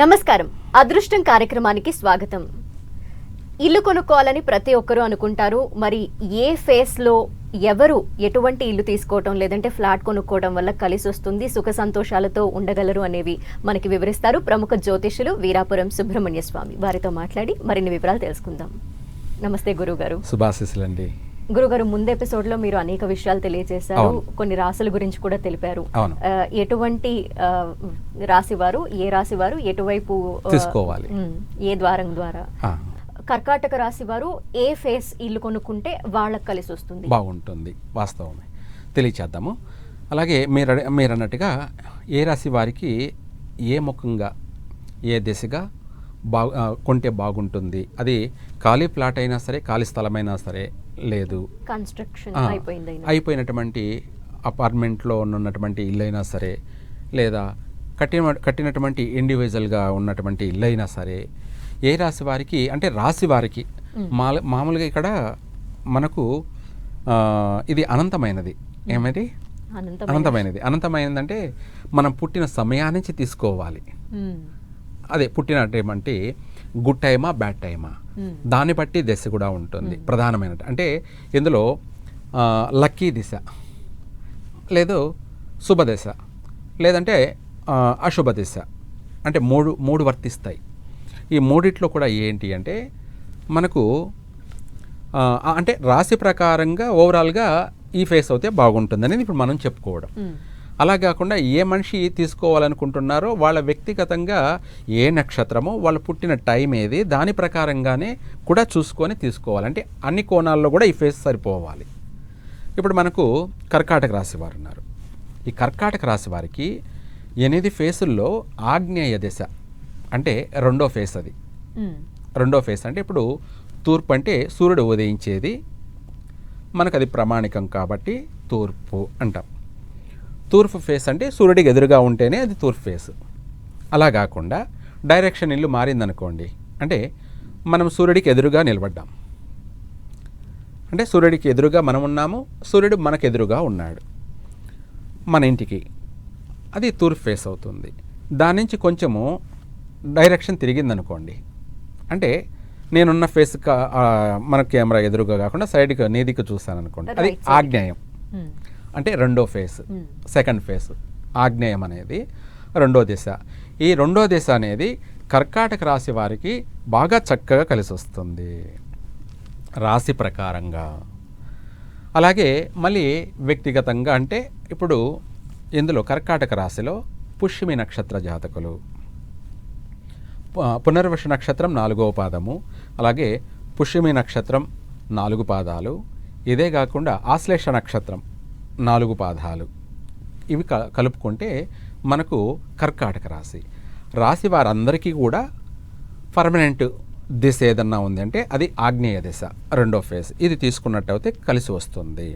నమస్కారం. అదృష్టం కార్యక్రమానికి స్వాగతం. ఇల్లు కొనుక్కోవాలని ప్రతి ఒక్కరూ అనుకుంటారు. మరి ఏ ఫేస్ లో ఎవరు ఎటువంటి ఇల్లు తీసుకోవటం లేదంటే ఫ్లాట్ కొనుక్కోవడం వల్ల కలిసి వస్తుంది, సుఖ సంతోషాలతో ఉండగలరు అనేవి మనకి వివరిస్తారు ప్రముఖ జ్యోతిష్యులు వీరాపురం సుబ్రహ్మణ్య స్వామి. వారితో మాట్లాడి మరిన్ని వివరాలు తెలుసుకుందాం. నమస్తే గురుగారు. శుభాశీస్సులండి. గురుగారు, ముందు ఎపిసోడ్ లో మీరు అనేక విషయాలు తెలియజేశారు, కొన్ని రాశుల గురించి కూడా తెలిపారు. ఎటువంటి రాశి వారు, ఏ రాశి వారు ఎటువైపు తీసుకోవాలి, ఏ ద్వారం ద్వారా. కర్కాటక రాశి వారు ఏ ఫేస్ ఇల్లు కొనుక్కుంటే వాళ్ళకి కలిసి వస్తుంది, బాగుంటుంది, వాస్తవమే తెలియచేద్దాము. అలాగే మీరు అన్నట్టుగా ఏ రాశి వారికి ఏ ముఖంగా ఏ దిశగా కొంటే బాగుంటుంది, అది ఖాళీ ప్లాట్ అయినా సరే, ఖాళీ స్థలమైనా సరే, లేదు కన్స్ట్రక్షన్ అయిపోయినటువంటి అపార్ట్మెంట్లో ఉన్నటువంటి ఇల్లు అయినా సరే, లేదా కట్టినటువంటి ఇండివిజువల్గా ఉన్నటువంటి ఇల్లు అయినా సరే, ఏ రాశి వారికి అంటే రాశి వారికి మామూలుగా ఇక్కడ మనకు ఇది అనంతమైనది. ఏమైంది? అనంతమైనది. అనంతమైనదంటే మనం పుట్టిన సమయాన్నించి తీసుకోవాలి. అదే పుట్టినటువంటి గుడ్ టైమా బ్యాడ్ టైమా దాన్ని బట్టి దశ కూడా ఉంటుంది. ప్రధానమైన అంటే ఇందులో లక్కీ దిశ, లేదు శుభదశ, లేదంటే అశుభ దిశ అంటే మూడు వర్తిస్తాయి. ఈ మూడిట్లో కూడా ఏంటి అంటే మనకు అంటే రాశి ప్రకారంగా ఓవరాల్గా ఈ ఫేస్ అయితే బాగుంటుంది అనేది ఇప్పుడు మనం చెప్పుకోవడం. అలా కాకుండా ఏ మనిషి తీసుకోవాలనుకుంటున్నారో వాళ్ళ వ్యక్తిగతంగా ఏ నక్షత్రమో, వాళ్ళు పుట్టిన టైం ఏది, దాని ప్రకారంగానే కూడా చూసుకొని తీసుకోవాలి. అంటే అన్ని కోణాల్లో కూడా ఈ ఫేస్ సరిపోవాలి. ఇప్పుడు మనకు కర్కాటక రాశి వారు ఉన్నారు. ఈ కర్కాటక రాశి వారికి 8 ఫేసుల్లో ఆగ్నేయ దిశ అంటే రెండో ఫేస్. అది రెండో ఫేస్ అంటే ఇప్పుడు తూర్పు అంటే సూర్యుడు ఉదయించేది, మనకు అది ప్రామాణికం కాబట్టి తూర్పు అంటాం. తూర్పు ఫేస్ అంటే సూర్యుడికి ఎదురుగా ఉంటేనే అది తూర్పు ఫేస్. అలా కాకుండా డైరెక్షన్ ఇల్లు మారిందనుకోండి, అంటే మనం సూర్యుడికి ఎదురుగా నిలబడ్డాం, అంటే సూర్యుడికి ఎదురుగా మనం ఉన్నాము, సూర్యుడు మనకు ఎదురుగా ఉన్నాడు మన ఇంటికి, అది తూర్పు ఫేస్ అవుతుంది. దాని నుంచి కొంచెము డైరెక్షన్ తిరిగిందనుకోండి, అంటే నేనున్న ఫేస్ మన కెమెరా ఎదురుగా కాకుండా సైడ్కి నీదికి చూస్తాను అనుకోండి, అది ఆగ్నేయం. అంటే రెండో ఫేస్, సెకండ్ ఫేస్. ఆగ్నేయం అనేది రెండో దిశ. ఈ రెండో దిశ అనేది కర్కాటక రాశి వారికి బాగా చక్కగా కలిసి వస్తుంది రాశి ప్రకారంగా. అలాగే మళ్ళీ వ్యక్తిగతంగా అంటే ఇప్పుడు ఇందులో కర్కాటక రాశిలో పుష్యమి నక్షత్ర జాతకులు, పునర్వసు నక్షత్రం 4వ పాదము, అలాగే పుష్యమి నక్షత్రం 4 పాదాలు, ఇదే కాకుండా ఆశ్లేష నక్షత్రం 4 పాదాలు, ఇవి కలుపుకుంటే మనకు కర్కాటక రాశి వారందరికీ కూడా పర్మనెంట్ దిశ ఏదన్నా ఉంది అంటే అది ఆగ్నేయ దిశ, రెండో ఫేజ్. ఇది తీసుకున్నట్టయితే కలిసి వస్తుంది.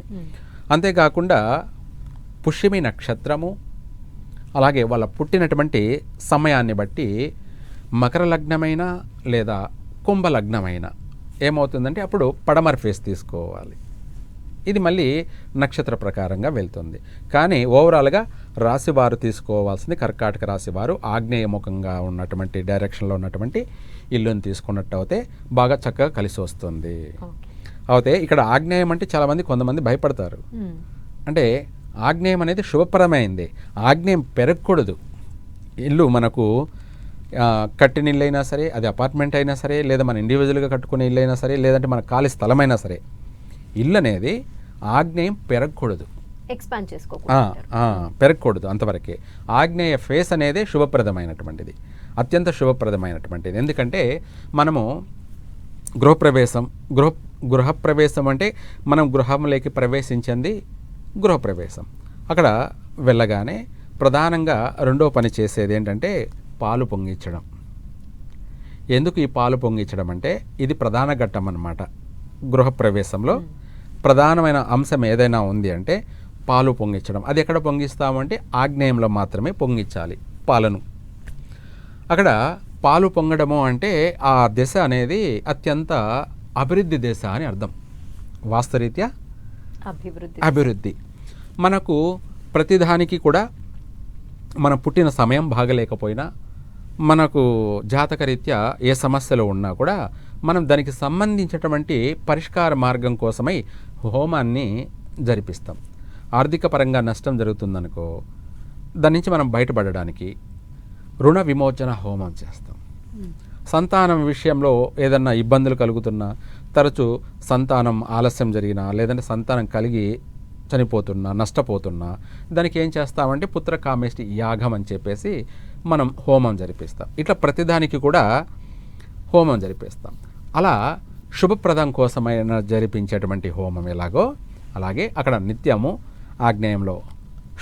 అంతేకాకుండా పుష్యమి నక్షత్రము, అలాగే వాళ్ళ పుట్టినటువంటి సమయాన్ని బట్టి మకర లగ్నమైన లేదా కుంభ లగ్నమైన ఏమవుతుందంటే అప్పుడు పడమర ఫేస్ తీసుకోవాలి. ఇది మళ్ళీ నక్షత్ర ప్రకారంగా వెళ్తుంది. కానీ ఓవరాల్గా రాశివారు తీసుకోవాల్సింది కర్కాటక రాశివారు ఆగ్నేయముఖంగా ఉన్నటువంటి డైరెక్షన్లో ఉన్నటువంటి ఇల్లుని తీసుకున్నట్టు అయితే బాగా చక్కగా కలిసి వస్తుంది. అయితే ఇక్కడ ఆగ్నేయం అంటే చాలామంది కొంతమంది భయపడతారు. అంటే ఆగ్నేయం అనేది శుభప్రదమైంది. ఆగ్నేయం పెరగకూడదు. ఇల్లు మనకు కట్టిన ఇల్లు అయినా సరే, అది అపార్ట్మెంట్ అయినా సరే, లేదా మన ఇండివిజువల్గా కట్టుకునే ఇల్లు అయినా సరే, లేదంటే మన ఖాళీ స్థలమైనా సరే, ఇల్లు అనేది ఆగ్నేయం పెరగకూడదు, ఎక్స్పాండ్ పెరగకూడదు, అంతవరకే. ఆగ్నేయ ఫేస్ అనేది శుభప్రదమైనటువంటిది, అత్యంత శుభప్రదమైనటువంటిది. ఎందుకంటే మనము గృహప్రవేశం అంటే మనం గృహంలోకి ప్రవేశించింది గృహప్రవేశం. అక్కడ వెళ్ళగానే ప్రధానంగా రెండో పని చేసేది ఏంటంటే పాలు పొంగించడం. ఎందుకు ఈ పాలు పొంగించడం అంటే ఇది ప్రధాన ఘట్టం అన్నమాట. గృహప్రవేశంలో ప్రధానమైన అంశం ఏదైనా ఉంది అంటే పాలు పొంగించడం. అది ఎక్కడ పొంగిస్తామంటే ఆగ్నేయంలో మాత్రమే పొంగించాలి పాలను. అక్కడ పాలు పొంగడము అంటే ఆ దశ అనేది అత్యంత అభివృద్ధి దశ అని అర్థం. వాస్తవరీత్యా అభివృద్ధి. మనకు ప్రతిదానికి కూడా మనం పుట్టిన సమయం బాగలేకపోయినా, మనకు జాతకరీత్యా ఏ సమస్యలు ఉన్నా కూడా మనం దానికి సంబంధించినటువంటి పరిష్కార మార్గం కోసమై హోమాన్ని జరిపిస్తాం. ఆర్థిక పరంగా నష్టం జరుగుతుందనుకో, దాని నుంచి మనం బయటపడడానికి రుణ విమోచన హోమం చేస్తాం. సంతానం విషయంలో ఏదన్నా ఇబ్బందులు కలుగుతున్నా, తరచూ సంతానం ఆలస్యం జరిగినా, లేదంటే సంతానం కలిగి చనిపోతున్నా, నష్టపోతున్నా, దానికి ఏం చేస్తామంటే పుత్రకామేష్టి యాగం అని చెప్పేసి మనం హోమం జరిపిస్తాం. ఇట్లా ప్రతిదానికి కూడా హోమం జరిపిస్తాం. అలా శుభప్రదం కోసమైన జరిపించేటువంటి హోమం ఎలాగో అలాగే అక్కడ నిత్యము ఆగ్నేయంలో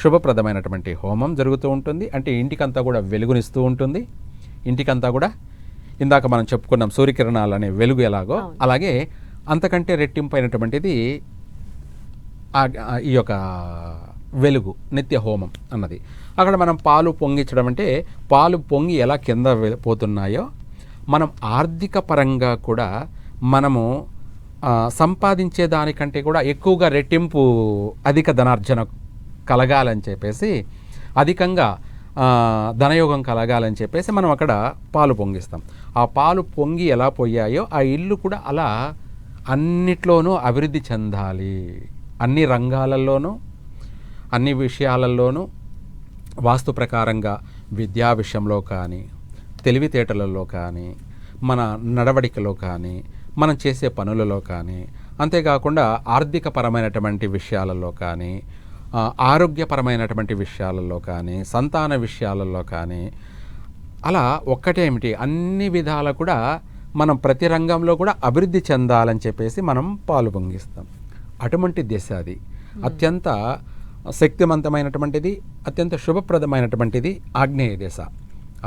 శుభప్రదమైనటువంటి హోమం జరుగుతూ ఉంటుంది. అంటే ఇంటికంతా కూడా వెలుగునిస్తూ ఉంటుంది. ఇంటికంతా కూడా ఇందాక మనం చెప్పుకున్నాం సూర్యకిరణాలు అనే వెలుగు ఎలాగో అలాగే అంతకంటే రెట్టింపైనటువంటిది ఈ యొక్క వెలుగు నిత్య హోమం అన్నది. అక్కడ మనం పాలు పొంగించడం అంటే పాలు పొంగి ఎలా కింద పోతున్నాయో మనం ఆర్థిక పరంగా కూడా మనము సంపాదించే దానికంటే కూడా ఎక్కువగా రెట్టింపు అధిక ధనార్జన కలగాలని చెప్పేసి, అధికంగా ధనయోగం కలగాలని చెప్పేసి మనం అక్కడ పాలు పొంగిస్తాం. ఆ పాలు పొంగి ఎలా పోయాయో ఆ ఇల్లు కూడా అలా అన్నిట్లోనూ అభివృద్ధి చెందాలి. అన్ని రంగాలలోనూ అన్ని విషయాలలోనూ వాస్తు ప్రకారంగా విద్యా విషయంలో కానీ, తెలివితేటలలో కానీ, మన నడవడికలో కానీ, మనం చేసే పనులలో కానీ, అంతేకాకుండా ఆర్థికపరమైనటువంటి విషయాలలో కానీ, ఆరోగ్యపరమైనటువంటి విషయాలలో కానీ, సంతాన విషయాలలో కానీ, అలా ఒక్కటేమిటి అన్ని విధాల కూడా మనం ప్రతి రంగంలో కూడా అభివృద్ధి చెందాలని చెప్పేసి మనం పాలు పొంగిస్తాం. అటువంటి దిశ అది అత్యంత శక్తివంతమైనటువంటిది, అత్యంత శుభప్రదమైనటువంటిది ఆగ్నేయ దిశ.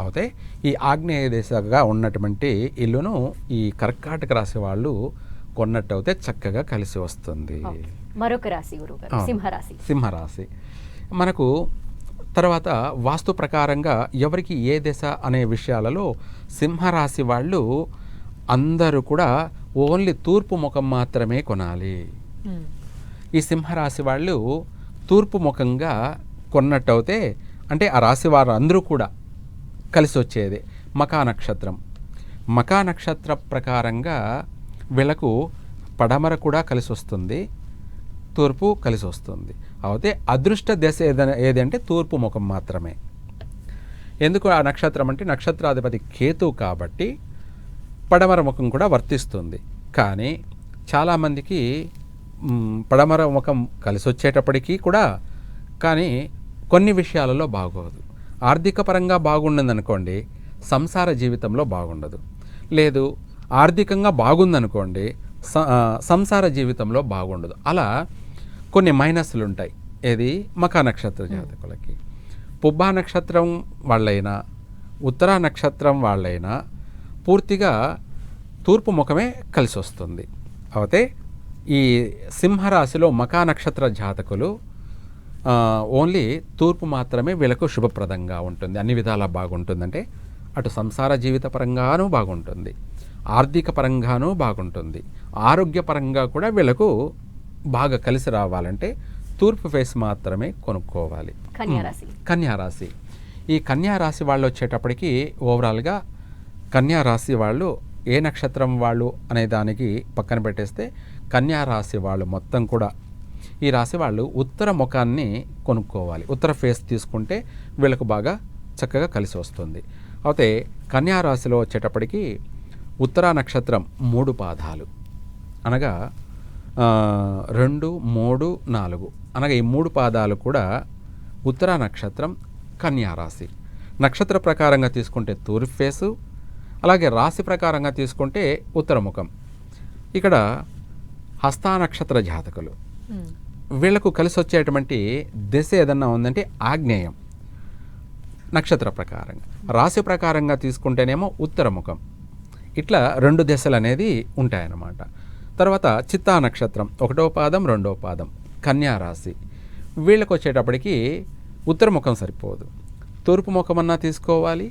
అయితే ఈ ఆగ్నేయ దిశగా ఉన్నటువంటి ఇల్లును ఈ కర్కాటక రాశి వాళ్ళు కొన్నట్టయితే చక్కగా కలిసి వస్తుంది. మరొక రాశి గురుగారు సింహరాశి. సింహరాశి మనకు తర్వాత వాస్తు ప్రకారంగా ఎవరికి ఏ దశ అనే విషయాలలో సింహరాశి వాళ్ళు అందరూ కూడా ఓన్లీ తూర్పు ముఖం మాత్రమే కొనాలి. ఈ సింహరాశి వాళ్ళు తూర్పు ముఖంగా కొన్నట్టయితే అంటే ఆ రాశి వారు అందరూ కూడా కలిసి వచ్చేది మకా నక్షత్రం. మకా నక్షత్ర ప్రకారంగా వీళ్ళకు పడమర కూడా కలిసి వస్తుంది, తూర్పు కలిసి వస్తుంది. అయితే అదృష్ట దశ ఏదంటే తూర్పు ముఖం మాత్రమే. ఎందుకు ఆ నక్షత్రం అంటే నక్షత్రాధిపతి కేతు కాబట్టి పడమర ముఖం కూడా వర్తిస్తుంది. కానీ చాలామందికి పడమర ముఖం కలిసి వచ్చేటప్పటికీ కూడా కానీ కొన్ని విషయాలలో బాగోదు. ఆర్థిక పరంగా బాగుండిందనుకోండి, సంసార జీవితంలో బాగుండదు. లేదు ఆర్థికంగా బాగుందనుకోండి, సంసార జీవితంలో బాగుండదు. అలా కొన్ని మైనస్లు ఉంటాయి. ఏది మకా నక్షత్ర జాతకులకి. పుబ్బా నక్షత్రం వాళ్ళైనా ఉత్తరా నక్షత్రం వాళ్ళైనా పూర్తిగా తూర్పు ముఖమే కలిసి వస్తుంది. అయితే ఈ సింహరాశిలో మకా నక్షత్ర జాతకులు ఓన్లీ తూర్పు మాత్రమే వీళ్ళకు శుభప్రదంగా ఉంటుంది. అన్ని విధాలా బాగుంటుందంటే అటు సంసార జీవిత పరంగానూ బాగుంటుంది, ఆర్థిక పరంగానూ బాగుంటుంది, ఆరోగ్యపరంగా కూడా వీళ్ళకు బాగా కలిసి రావాలంటే తూర్పు ఫేస్ మాత్రమే కొనుక్కోవాలి. కన్యారాశి. ఈ కన్యారాశి వాళ్ళు వచ్చేటప్పటికి ఓవరాల్గా కన్యారాశి వాళ్ళు ఏ నక్షత్రం వాళ్ళు అనే దానికి పక్కన పెట్టేస్తే కన్యారాశి వాళ్ళు మొత్తం కూడా ఈ రాశి వాళ్ళు ఉత్తర ముఖాన్ని కొనుక్కోవాలి. ఉత్తర ఫేస్ తీసుకుంటే వీళ్ళకు బాగా చక్కగా కలిసి వస్తుంది. అయితే కన్యారాశిలో వచ్చేటప్పటికి ఉత్తరా నక్షత్రం 3 పాదాలు అనగా 2, 3, 4 అనగా ఈ 3 పాదాలు కూడా ఉత్తరా నక్షత్రం కన్యారాశి. నక్షత్ర ప్రకారంగా తీసుకుంటే తూర్పు ఫేసు, అలాగే రాశి ప్రకారంగా తీసుకుంటే ఉత్తరముఖం. ఇక్కడ హస్తా నక్షత్ర జాతకులు వీళ్లకు కలిసి వచ్చేటువంటి దిశ ఏదన్నా ఉందంటే ఆగ్నేయం నక్షత్ర ప్రకారంగా. రాశి ప్రకారంగా తీసుకుంటేనేమో ఉత్తరముఖం. ఇట్లా 2 దిశలు అనేది ఉంటాయన్నమాట. తర్వాత చిత్తా నక్షత్రం 1వ పాదం 2వ పాదం కన్యారాశి. వీళ్ళకి వచ్చేటప్పటికి ఉత్తరముఖం సరిపోదు, తూర్పు ముఖం అన్నా తీసుకోవాలి,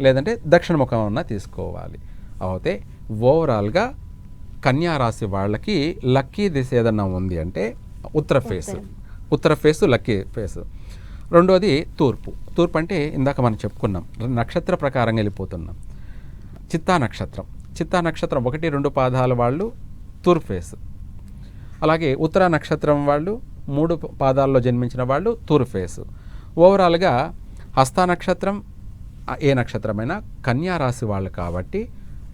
లేదంటే దక్షిణ ముఖం అన్నా తీసుకోవాలి. అయితే ఓవరాల్గా కన్యారాశి వాళ్ళకి లక్కీ దిశ ఏదన్నా ఉంది అంటే ఉత్తర ఫేసు లక్కీ ఫేసు. రెండోది తూర్పు. తూర్పు అంటే ఇందాక మనం చెప్పుకున్నాం, నక్షత్ర ప్రకారంగా వెళ్ళిపోతున్నాం. చిత్తా నక్షత్రం. చిత్తా నక్షత్రం 1, 2 పాదాల వాళ్ళు తూర్పు ఫేస్. అలాగే ఉత్తర నక్షత్రం వాళ్ళు 3 పాదాల్లో జన్మించిన వాళ్ళు తూర్పు ఫేస్. ఓవరాల్గా హస్త నక్షత్రం ఏ నక్షత్రమైనా కన్యా రాశి వాళ్ళు కాబట్టి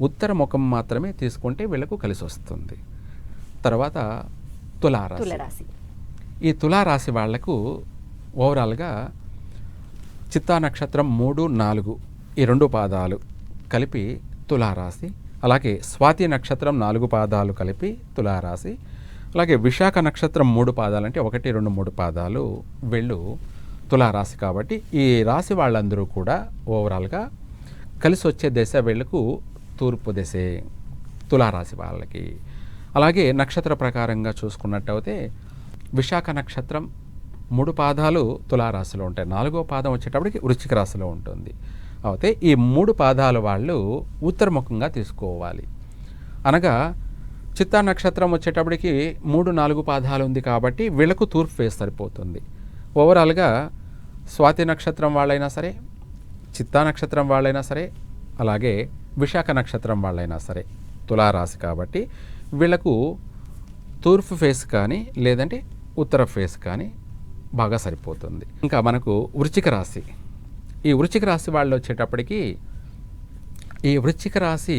ఉత్తర ముఖం మాత్రమే తీసుకుంటే వీళ్ళకు కలిసి వస్తుంది. తర్వాత తులారాశి. తులరాశి. ఈ తులారాశి వాళ్లకు ఓవరాల్గా చిత్తా నక్షత్రం 3, 4 ఈ 2 పాదాలు కలిపి తులారాశి. అలాగే స్వాతి నక్షత్రం 4 పాదాలు కలిపి తులారాశి. అలాగే విశాఖ నక్షత్రం 3 పాదాలు అంటే 1, 2, 3 పాదాలు వీళ్ళు తులారాశి. కాబట్టి ఈ రాశి వాళ్ళందరూ కూడా ఓవరాల్గా కలిసి వచ్చే దశ వీళ్ళకు తూర్పు దశే తులారాశి వాళ్ళకి. అలాగే నక్షత్ర ప్రకారంగా చూసుకున్నట్టయితే విశాఖ నక్షత్రం 3 పాదాలు తులారాశిలో ఉంటాయి. 4వ పాదం వచ్చేటప్పటికి వృశ్చిక రాశిలో ఉంటుంది. అయితే ఈ 3 పాదాల వాళ్ళు ఉత్తరముఖంగా తీసుకోవాలి. అనగా చిత్తా నక్షత్రం వచ్చేటప్పటికి 3, 4 పాదాలు ఉంది కాబట్టి వీళ్ళకు తూర్పు ఫేస్ సరిపోతుంది. ఓవరాల్గా స్వాతి నక్షత్రం వాళ్ళైనా సరే, చిత్తా నక్షత్రం వాళ్ళైనా సరే, అలాగే విశాఖ నక్షత్రం వాళ్ళైనా సరే తులారాశి కాబట్టి వీళ్ళకు తూర్పు ఫేస్ కానీ లేదంటే ఉత్తర ఫేస్ కానీ బాగా సరిపోతుంది. ఇంకా మనకు వృశ్చిక రాశి. ఈ వృశ్చిక రాశి వాళ్ళు వచ్చేటప్పటికి ఈ వృశ్చిక రాశి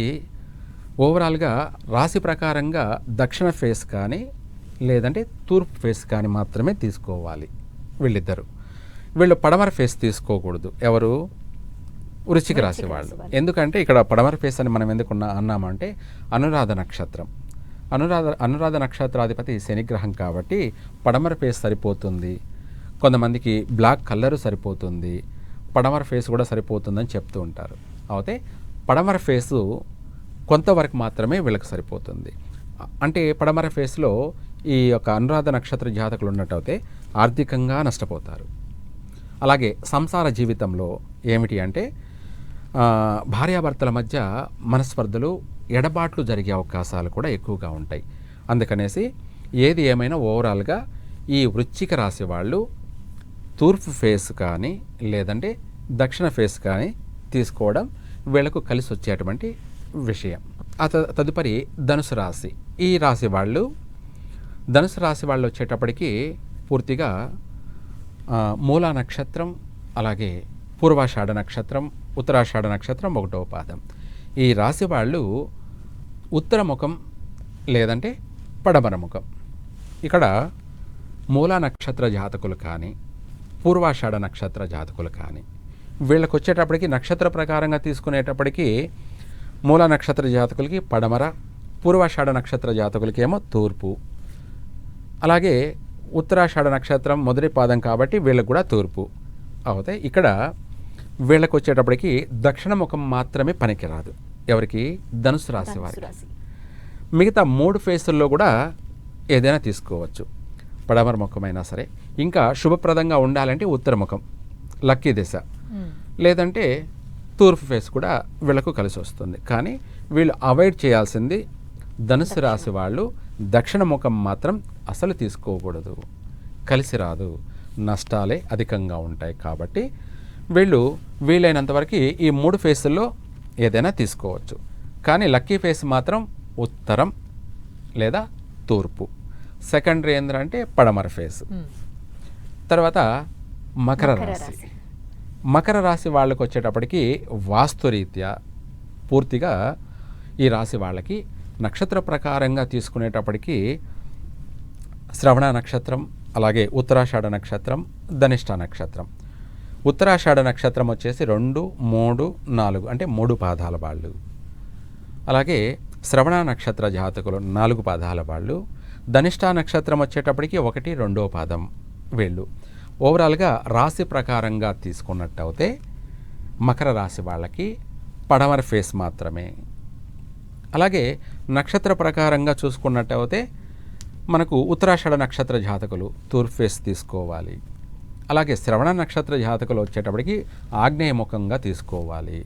ఓవరాల్గా రాశి ప్రకారంగా దక్షిణ ఫేస్ కానీ లేదంటే తూర్పు ఫేస్ కానీ మాత్రమే తీసుకోవాలి వీళ్ళిద్దరు. వీళ్ళు పడమర ఫేస్ తీసుకోకూడదు. ఎవరు? వృశ్చిక రాశి వాళ్ళు. ఎందుకంటే ఇక్కడ పడమర ఫేస్ అని మనం ఎందుకు అన్నామంటే అనురాధ నక్షత్రం. అనురాధ నక్షత్రాధిపతి శనిగ్రహం కాబట్టి పడమర ఫేస్ సరిపోతుంది. కొంతమందికి బ్లాక్ కలరు సరిపోతుంది, పడమర ఫేస్ కూడా సరిపోతుందని చెప్తూ ఉంటారు. అయితే పడమర ఫేసు కొంతవరకు మాత్రమే వీళ్ళకి సరిపోతుంది. అంటే పడమర ఫేస్లో ఈ యొక్క అనురాధ నక్షత్ర జాతకులు ఉన్నట్టయితే ఆర్థికంగా నష్టపోతారు. అలాగే సంసార జీవితంలో ఏమిటి అంటే భార్యాభర్తల మధ్య మనస్పర్ధలు, ఎడబాట్లు జరిగే అవకాశాలు కూడా ఎక్కువగా ఉంటాయి. అందుకనేసి ఏది ఏమైనా ఓవరాల్గా ఈ వృశ్చిక రాశి వాళ్ళు తూర్పు ఫేస్ కానీ లేదంటే దక్షిణ ఫేస్ కానీ తీసుకోవడం వీళ్ళకు కలిసి వచ్చేటువంటి విషయం. తదుపరి ధనుసు రాశి. ఈ రాశి వాళ్ళు ధనుసు రాశి వాళ్ళు వచ్చేటప్పటికి పూర్తిగా మూలా నక్షత్రం, అలాగే పూర్వాషాఢ నక్షత్రం, ఉత్తరాషాఢ నక్షత్రం 1వ పాదం. ఈ రాశి వాళ్ళు ఉత్తర ముఖం లేదంటే పడమర ముఖం. ఇక్కడ మూలా నక్షత్ర జాతకులు కానీ పూర్వాషాఢ నక్షత్ర జాతకులు కానీ వీళ్ళకి వచ్చేటప్పటికి నక్షత్ర ప్రకారంగా తీసుకునేటప్పటికి మూలా నక్షత్ర జాతకులకి పడమర, పూర్వాషాఢ నక్షత్ర జాతకులకి ఏమో తూర్పు, అలాగే ఉత్తరాషాఢ నక్షత్రం 1వ పాదం కాబట్టి వీళ్ళకి కూడా తూర్పు. అయితే ఇక్కడ వీళ్ళకి వచ్చేటప్పటికి దక్షిణ ముఖం మాత్రమే పనికిరాదు. ఎవరికి? ధనుసు రాశి వారికి. మిగతా 3 ఫేసుల్లో కూడా ఏదైనా తీసుకోవచ్చు, పడమర ముఖమైనా సరే. ఇంకా శుభప్రదంగా ఉండాలంటే ఉత్తర ముఖం, లక్కీ దిశ, లేదంటే తూర్పు ఫేస్ కూడా వీళ్ళకు కలిసి వస్తుంది. కానీ వీళ్ళు అవాయిడ్ చేయాల్సింది ధనుసు రాశి వాళ్ళు దక్షిణ ముఖం మాత్రం అసలు తీసుకోకూడదు, కలిసి రాదు, నష్టాలే అధికంగా ఉంటాయి. కాబట్టి వీళ్ళు వీలైనంతవరకు ఈ 3 ఫేసుల్లో ఏదైనా తీసుకోవచ్చు. కానీ లక్కీ ఫేస్ మాత్రం ఉత్తరం లేదా తూర్పు. సెకండరీ ఏంటంటే పడమర ఫేస్. తర్వాత మకర రాశి. మకర రాశి వాళ్ళకి వచ్చేటప్పటికి వాస్తురీత్యా పూర్తిగా ఈ రాశి వాళ్ళకి నక్షత్ర ప్రకారంగా తీసుకునేటప్పటికి శ్రవణ నక్షత్రం, అలాగే ఉత్తరాషాఢ నక్షత్రం, ధనిష్ట నక్షత్రం. ఉత్తరాషాఢ నక్షత్రం వచ్చేసి 2, 3, 4 అంటే 3 పాదాల వాళ్ళు. అలాగే శ్రవణ నక్షత్ర జాతకులు 4 పాదాల వాళ్ళు. ధనిష్ట నక్షత్రం వచ్చేటప్పటికి 1, 2వ పాదం వీళ్ళు. ఓవరాల్గా రాశి ప్రకారంగా తీసుకున్నట్టయితే మకర రాశి వాళ్ళకి పడమర ఫేస్ మాత్రమే. అలాగే నక్షత్ర ప్రకారంగా చూసుకున్నట్టయితే మనకు ఉత్తరాషాఢ నక్షత్ర జాతకులు తూర్పు ఫేస్ తీసుకోవాలి. అలాగే శ్రవణ నక్షత్ర జాతకులు వచ్చేటప్పటికి ఆగ్నేయముఖంగా తీసుకోవాలి.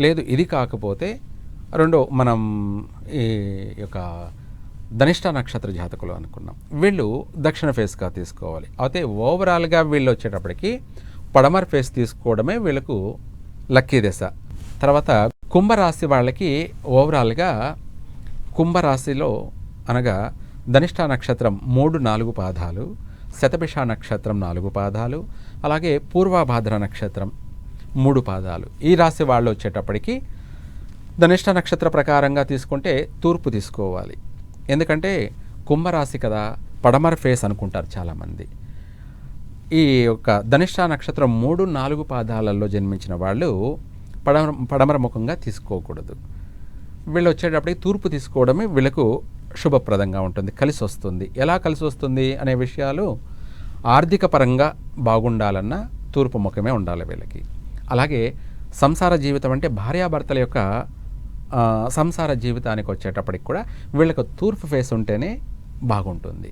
లేదు ఇది కాకపోతే మనం ఈ యొక్క ధనిష్ట నక్షత్ర జాతకులు అనుకున్నాం. వీళ్ళు దక్షిణ ఫేస్గా తీసుకోవాలి. అయితే ఓవరాల్గా వీళ్ళు వచ్చేటప్పటికి పడమర ఫేస్ తీసుకోవడమే వీళ్ళకు లక్కీ దశ. తర్వాత కుంభరాశి వాళ్ళకి ఓవరాల్గా కుంభరాశిలో అనగా ధనిష్ట నక్షత్రం 3-4 పాదాలు, శతభిష నక్షత్రం 4 పాదాలు, అలాగే పూర్వభాద్ర నక్షత్రం 3 పాదాలు. ఈ రాశి వాళ్ళు వచ్చేటప్పటికి ధనిష్ట నక్షత్ర ప్రకారంగా తీసుకుంటే తూర్పు తీసుకోవాలి. ఎందుకంటే కుంభరాశి కదా, పడమర ఫేస్ అనుకుంటారు చాలామంది. ఈ యొక్క ధనిష్ట నక్షత్రం 3-4 పాదాలలో జన్మించిన వాళ్ళు పడమర ముఖంగా తీసుకోకూడదు. వీళ్ళు వచ్చేటప్పటికి తూర్పు తీసుకోవడమే వీళ్ళకు శుభప్రదంగా ఉంటుంది, కలిసి వస్తుంది. ఎలా కలిసి వస్తుంది అనే విషయాలు ఆర్థిక పరంగా బాగుండాలన్నా తూర్పు ముఖమే ఉండాలి వీళ్ళకి. అలాగే సంసార జీవితం అంటే భార్యాభర్తల యొక్క సంసార జీవితానికి వచ్చేటప్పటికి కూడా వీళ్ళకు తూర్పు ఫేస్ ఉంటేనే బాగుంటుంది.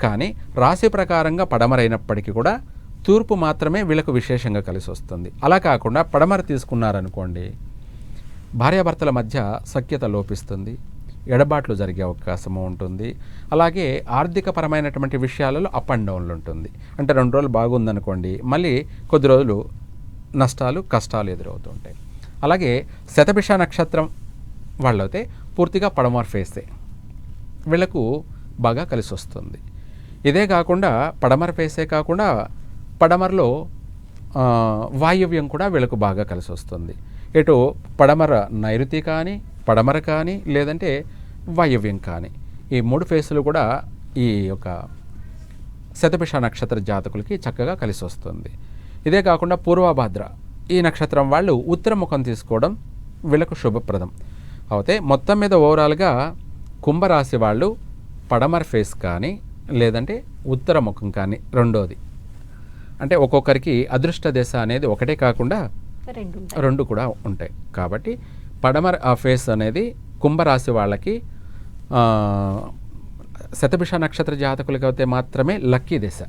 కానీ రాశి ప్రకారంగా పడమరైనప్పటికీ కూడా తూర్పు మాత్రమే వీళ్ళకు విశేషంగా కలిసి వస్తుంది. అలా కాకుండా పడమర తీసుకున్నారనుకోండి, భార్యాభర్తల మధ్య సఖ్యత లోపిస్తుంది, ఎడబాట్లు జరిగే అవకాశము ఉంటుంది. అలాగే ఆర్థికపరమైనటువంటి విషయాలలో అప్ అండ్ డౌన్లు ఉంటుంది. అంటే 2 రోజులు బాగుందనుకోండి, మళ్ళీ కొద్ది రోజులు నష్టాలు కష్టాలు ఎదురవుతుంటాయి. అలాగే శతభిష నక్షత్రం వాళ్ళైతే పూర్తిగా పడమర ఫేసే వీళ్ళకు బాగా కలిసి వస్తుంది. ఇదే కాకుండా పడమర ఫేసే కాకుండా పడమరలో వాయువ్యం కూడా వీళ్ళకు బాగా కలిసి వస్తుంది. ఎటు పడమర నైరుతి కానీ, పడమర కానీ, లేదంటే వాయువ్యం కానీ, ఈ 3 ఫేసులు కూడా ఈ యొక్క శతభిష నక్షత్ర జాతకులకి చక్కగా కలిసి వస్తుంది. ఇదే కాకుండా పూర్వభాద్ర ఈ నక్షత్రం వాళ్ళు ఉత్తరముఖం తీసుకోవడం వీళ్ళకు శుభప్రదం. అయితే మొత్తం మీద ఓవరాల్గా కుంభరాశి వాళ్ళు పడమర ఫేస్ కానీ లేదంటే ఉత్తరముఖం కానీ రెండోది. అంటే ఒక్కొక్కరికి అదృష్ట దశ అనేది ఒకటే కాకుండా 2 కూడా ఉంటాయి. కాబట్టి పడమర ఫేస్ అనేది కుంభరాశి వాళ్ళకి శతభిష నక్షత్ర జాతకులకి అయితే మాత్రమే లక్కీ దశ.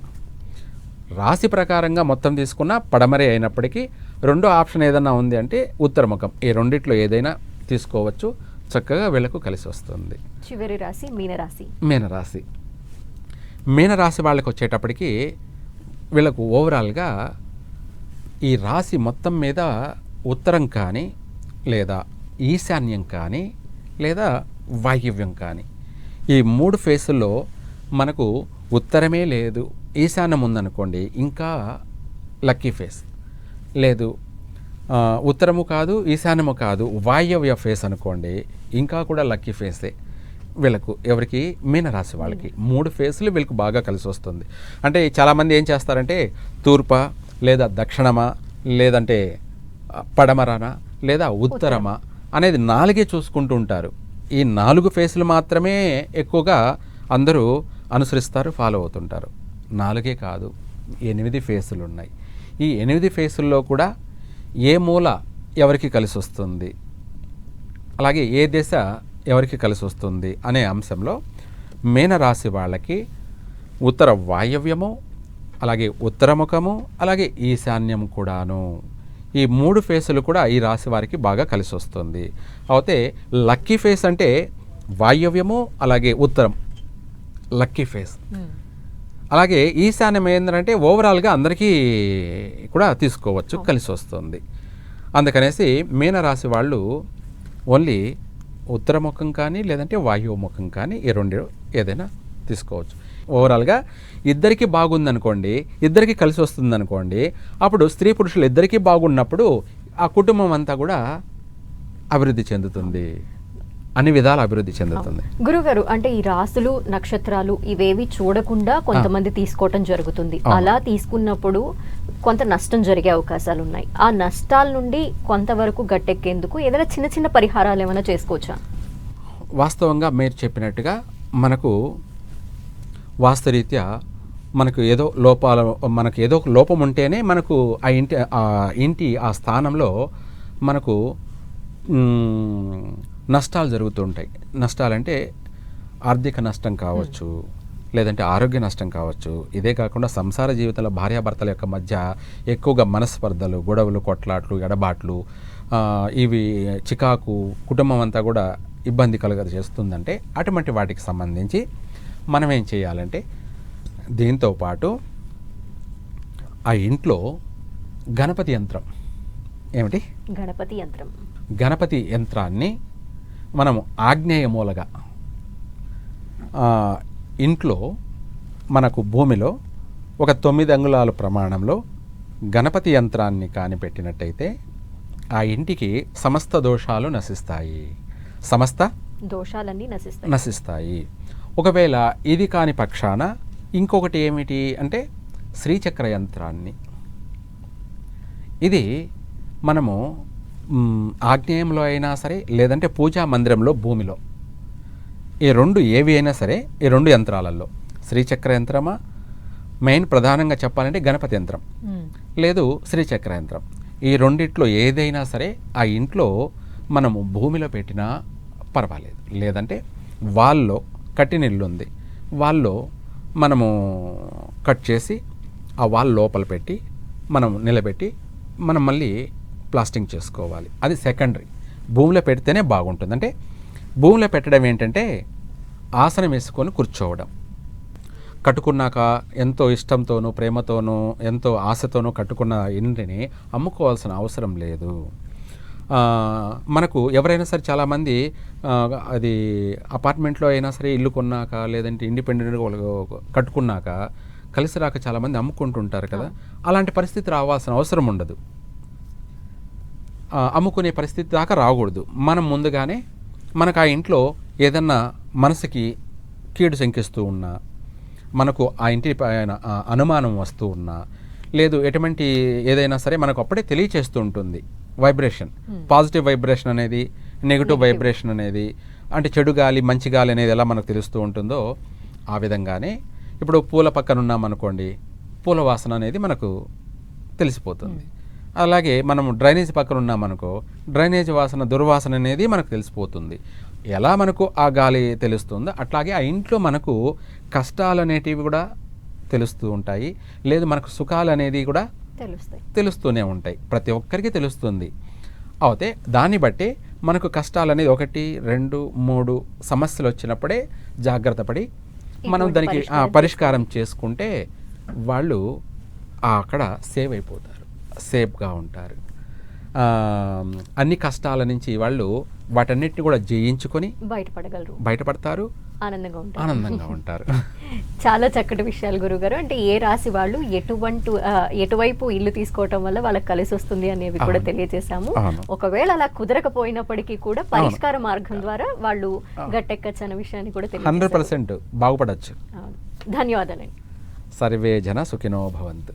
రాశి ప్రకారంగా మొత్తం తీసుకున్న పడమరే అయినప్పటికీ రెండో ఆప్షన్ ఏదైనా ఉంది అంటే ఉత్తరముఖం. ఈ రెండిట్లో ఏదైనా తీసుకోవచ్చు, చక్కగా వీళ్ళకు కలిసి వస్తుంది. చివరి రాశి మీనరాశి. మీనరాశి మీనరాశి వాళ్ళకి వచ్చేటప్పటికి వీళ్ళకు ఓవరాల్గా ఈ రాశి మొత్తం మీద ఉత్తరం కానీ లేదా ఈశాన్యం కానీ లేదా వాయువ్యం కానీ ఈ 3 ఫేసుల్లో మనకు ఉత్తరమే లేదు, ఈశాన్యం ఉందనుకోండి ఇంకా లక్కీ ఫేస్. లేదు ఉత్తరము కాదు ఈశాన్యము కాదు వాయవ్య ఫేస్ అనుకోండి ఇంకా కూడా లక్కీ ఫేసే వీళ్ళకు. ఎవరికి? మీనరాశి వాళ్ళకి 3 ఫేసులు వీళ్ళకు బాగా కలిసి వస్తుంది. అంటే చాలామంది ఏం చేస్తారంటే తూర్పా లేదా దక్షిణమా లేదంటే పడమరనా లేదా ఉత్తరమా అనేది 4 చూసుకుంటూ ఉంటారు. ఈ 4 ఫేసులు మాత్రమే ఎక్కువగా అందరూ అనుసరిస్తారు, ఫాలో అవుతుంటారు. 4 కాదు, 8 ఫేసులు ఉన్నాయి. ఈ 8 ఫేసుల్లో కూడా ఏ మూల ఎవరికి కలిసి వస్తుంది, అలాగే ఏ దశ ఎవరికి కలిసి వస్తుంది అనే అంశంలో మీనరాశి వాళ్ళకి ఉత్తర వాయవ్యము, అలాగే ఉత్తరముఖము, అలాగే ఈశాన్యం కూడాను, ఈ 3 ఫేసులు కూడా ఈ రాశి వారికి బాగా కలిసి వస్తుంది. అయితే లక్కీ ఫేస్ అంటే వాయవ్యము అలాగే ఉత్తరం లక్కీ ఫేస్. అలాగే ఈశాన్యం ఏంటంటే ఓవరాల్గా అందరికీ కూడా తీసుకోవచ్చు, కలిసి వస్తుంది. అందుకనేసి మీనరాశి వాళ్ళు ఓన్లీ ఉత్తరముఖం కానీ లేదంటే వాయుముఖం కానీ ఈ 2 ఏదైనా తీసుకోవచ్చు. ఓవరాల్గా ఇద్దరికి బాగుందనుకోండి, ఇద్దరికి కలిసి వస్తుందనుకోండి, అప్పుడు స్త్రీ పురుషులు ఇద్దరికీ బాగున్నప్పుడు ఆ కుటుంబం అంతా కూడా అభివృద్ధి చెందుతుంది, అన్ని విధాలు అభివృద్ధి చెందుతుంది. గురుగారు, అంటే ఈ రాసులు నక్షత్రాలు ఇవేవి చూడకుండా కొంతమంది తీసుకోవటం జరుగుతుంది. అలా తీసుకున్నప్పుడు కొంత నష్టం జరిగే అవకాశాలు ఉన్నాయి. ఆ నష్టాల నుండి కొంతవరకు గట్టెక్కేందుకు ఏదైనా చిన్న చిన్న పరిహారాలు ఏమైనా చేసుకోవచ్చా? వాస్తవంగా మీరు చెప్పినట్టుగా మనకు వాస్తరీత్యా మనకు ఏదో ఒక లోపం ఉంటేనే మనకు ఆ స్థానంలో మనకు నష్టాలు జరుగుతుంటాయి. నష్టాలంటే ఆర్థిక నష్టం కావచ్చు, లేదంటే ఆరోగ్య నష్టం కావచ్చు. ఇదే కాకుండా సంసార జీవితంలో భార్యాభర్తల యొక్క మధ్య ఎక్కువగా మనస్పర్ధలు, గొడవలు, కొట్లాట్లు, ఎడబాట్లు, ఇవి చికాకు కుటుంబం అంతా కూడా ఇబ్బంది కలుగ చేస్తుందంటే అటువంటి వాటికి సంబంధించి మనం ఏం చేయాలంటే దీంతో పాటు ఆ ఇంట్లో గణపతి యంత్రం ఏమిటి గణపతి యంత్రాన్ని మనము ఆగ్నేయ మూలగా ఇంట్లో మనకు భూమిలో ఒక 9 అంగుళాల ప్రమాణంలో గణపతి యంత్రాన్ని కానిపెట్టినట్టయితే ఆ ఇంటికి సమస్త దోషాలు నశిస్తాయి. సమస్త దోషాలన్నీ నశిస్తాయి. ఒకవేళ ఇది కాని పక్షాన ఇంకొకటి ఏమిటి అంటే శ్రీచక్ర యంత్రాన్ని, ఇది మనము ఆగ్నేయంలో అయినా సరే లేదంటే పూజా మందిరంలో భూమిలో ఈ రెండు ఏవి అయినా సరే ఈ రెండు యంత్రాలలో శ్రీచక్ర యంత్రమా, మెయిన్ ప్రధానంగా చెప్పాలంటే గణపతి యంత్రం లేదు శ్రీచక్ర యంత్రం, ఈ రెండిట్లో ఏదైనా సరే ఆ ఇంట్లో మనము భూమిలో పెట్టినా పర్వాలేదు. లేదంటే వాల్లో కట్టిన ఇల్లు ఉంది, వాల్లో మనము కట్ చేసి ఆ వాల్ లోపల పెట్టి మనం నిలబెట్టి మనం మళ్ళీ ప్లాస్టింగ్ చేసుకోవాలి. అది సెకండరీ. భూమిలో పెడితేనే బాగుంటుంది. అంటే భూమిలో పెట్టడం ఏంటంటే ఆసనం వేసుకొని కూర్చోవడం. కట్టుకున్నాక ఎంతో ఇష్టంతోనూ ప్రేమతోనూ ఎంతో ఆశతోనూ కట్టుకున్న ఇంటిని అమ్ముకోవాల్సిన అవసరం లేదు. మనకు ఎవరైనా సరే చాలామంది అది అపార్ట్మెంట్లో అయినా సరే ఇల్లు కొన్నాక లేదంటే ఇండిపెండెంట్గా కట్టుకున్నాక కలిసి రాక చాలామంది అమ్ముకుంటుంటారు కదా. అలాంటి పరిస్థితి రావాల్సిన అవసరం ఉండదు. అమ్ముకునే పరిస్థితి దాకా రాకూడదు. మనం ముందుగానే మనకు ఆ ఇంట్లో ఏదన్నా మనసుకి కీడు శంకిస్తూ ఉన్నా, మనకు ఆ ఇంటి పైన అనుమానం వస్తూ ఉన్నా, లేదు ఎటువంటి ఏదైనా సరే మనకు అప్పుడే తెలియచేస్తూ ఉంటుంది. వైబ్రేషన్, పాజిటివ్ వైబ్రేషన్ అనేది, నెగిటివ్ వైబ్రేషన్ అనేది, అంటే చెడు గాలి మంచి గాలి అనేది ఎలా మనకు తెలుస్తూ ఉంటుందో ఆ విధంగానే ఇప్పుడు పూల పక్కన ఉన్నామనుకోండి, పూల వాసన అనేది మనకు తెలిసిపోతుంది. అలాగే మనము డ్రైనేజ్ పక్కన ఉన్నామనుకో, డ్రైనేజ్ వాసన దుర్వాసన అనేది మనకు తెలిసిపోతుంది. ఎలా మనకు ఆ గాలి తెలుస్తుందో అట్లాగే ఆ ఇంట్లో మనకు కష్టాలు అనేటివి కూడా తెలుస్తూ ఉంటాయి, లేదు మనకు సుఖాలు అనేది కూడా తెలుస్తూనే ఉంటాయి. ప్రతి ఒక్కరికి తెలుస్తుంది. అయితే దాన్ని బట్టి మనకు కష్టాలు అనేది 1, 2, 3 సమస్యలు వచ్చినప్పుడే జాగ్రత్త పడి మనం దానికి పరిష్కారం చేసుకుంటే వాళ్ళు అక్కడ సేవ్ అయిపోతారు, సేఫ్గా ఉంటారు. అన్ని కష్టాల నుంచి వాళ్ళు వాటన్నిటిని కూడా జయించుకొని బయటపడతారు, ఆనందంగా ఉంటారు. చాలా చక్కటి విషయాలు గురుగారు. అంటే ఏ రాశి వాళ్ళు ఎటువైపు ఇల్లు తీసుకోవటం వల్ల వాళ్ళకి కలిసి వస్తుంది అనేవి కూడా తెలియజేశాము. ఒకవేళ అలా కుదరకపోయినప్పటికీ కూడా పరిష్కార మార్గం ద్వారా వాళ్ళు గట్టెక్కచ్చు అనే విషయాన్ని కూడా 100% బాగుపడచ్చు. ధన్యవాదాలండి. సర్వే జన సుఖినో భవంతు.